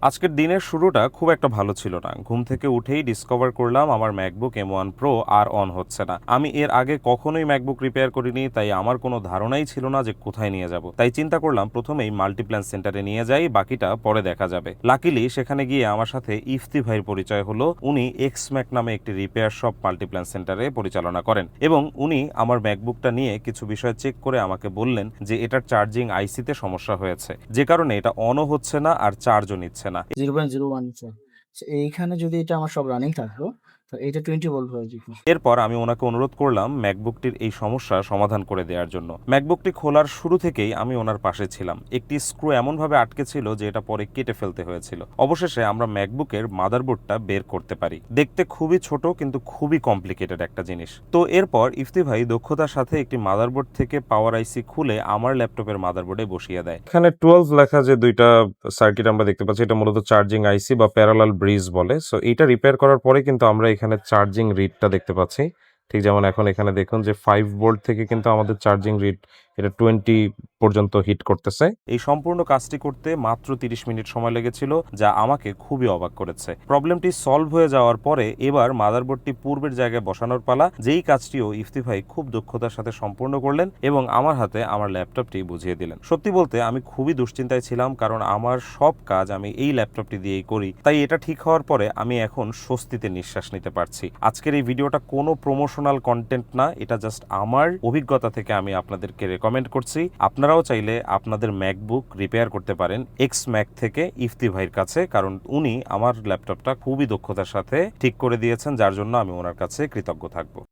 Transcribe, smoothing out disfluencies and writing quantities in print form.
আজকের দিনের শুরুটা খুব একটা ভালো ছিল না। ঘুম থেকে উঠেই ডিসকভার করলাম আমার MacBook M1 pro R on হচ্ছে না। আমি এর আগে কখনোই ম্যাকবুক রিপেয়ার করিনি, তাই আমার কোনো ধারণাই ছিল না যে কোথায় নিয়ে যাব। তাই চিন্তা করলাম প্রথমেই মাল্টিপ্ল্যান সেন্টারে নিয়ে যাই, বাকিটা পরে দেখা যাবে। লাকিলি সেখানে গিয়ে আমার সাথে ইফতি ভাইয়ের পরিচয় হলো। উনি এক্সম্যাক নামে একটি রিপেয়ার শপ মাল্টিপ্ল্যান সেন্টারে পরিচালনা করেন এবং উনি আমার ম্যাকবুকটা নিয়ে কিছু বিষয় চেক করে আমাকে বললেন যে এটার চার্জিং আইসিতে সমস্যা হয়েছে, যে কারণে এটা অনও হচ্ছে না আর চার্জও নিচ্ছে না। 0.01 এইখানে যদি এটা আমার সব রানিং থাকতো, তো এইটা 20 ভোল্ট হয়ে যেত। এরপর আমি ওনাকে অনুরোধ করলাম ম্যাকবুকটির এই সমস্যা সমাধান করে দেওয়ার জন্য। ম্যাকবুকটি খোলার শুরু থেকেই আমি ওনার পাশে ছিলাম। একটি স্ক্রু এমনভাবে আটকে ছিল যে এটা পরে কেটে ফেলতে হয়েছিল। অবশেষে আমরা ম্যাকবুকের মাদারবোর্ডটা বের করতে পারি। দেখতে খুবই ছোট কিন্তু খুবই কমপ্লিকেটেড একটা জিনিস। তো এরপর ইফতি ভাই দক্ষতার সাথে একটি মাদারবোর্ড থেকে পাওয়ার আইসি খুলে আমার ল্যাপটপের মাদারবোর্ডে বসিয়ে দেয়। এখানে 12 লেখা যে দুইটা সার্কিট আমরা দেখতে পাচ্ছি, এটা মূলত চার্জিং আইসি বা প্যারালাল ব্রিজ বলে। সো এইটা রিপেয়ার করার পরে কিন্তু আমরা এখানে চার্জিং রিডটা দেখতে পাচ্ছি। ঠিক যেমন এখন এখানে দেখুন যে 5 ভোল্ট থেকে কিন্তু আমাদের চার্জিং রিড এটা 20 পর্যন্ত হিট করতেছে। এই সম্পূর্ণ কাজটি করতে মাত্র 30 মিনিট সময় লেগেছিল, যা আমাকে খুবই অবাক করেছে। প্রবলেমটি সলভ হয়ে যাওয়ার পরে এবার মাদারবোর্ডটি পূর্বের জায়গায় বসানোর পালা, যেই কাজটিও ইফতি ভাই খুব দক্ষতার সাথে সম্পূর্ণ করলেন এবং আমার হাতে আমার ল্যাপটপটি বুঝিয়ে দিলেন। সত্যি বলতে আমি খুবই দুশ্চিন্তায় ছিলাম, কারণ আমার সব কাজ আমি এই ল্যাপটপটি দিয়েই করি। তাই এটা ঠিক হওয়ার পরে আমি এখন স্বস্তিতে নিঃশ্বাস নিতে পারছি। আজকের এই ভিডিওটা কোনো প্রমোশনাল কন্টেন্ট না, এটা জাস্ট আমার অভিজ্ঞতা থেকে আমি আপনাদেরকে রেকমেন্ড করছি। আপনারাও চাইলে আপনাদের ম্যাকবুক রিপেয়ার করতে পারেন এক্সম্যাক থেকে ইফতি ভাইয়ের কাছে, কারণ উনি আমার ল্যাপটপটা খুবই দক্ষতার সাথে ঠিক করে দিয়েছেন, যার জন্য আমি ওনার কাছে কৃতজ্ঞ থাকবো।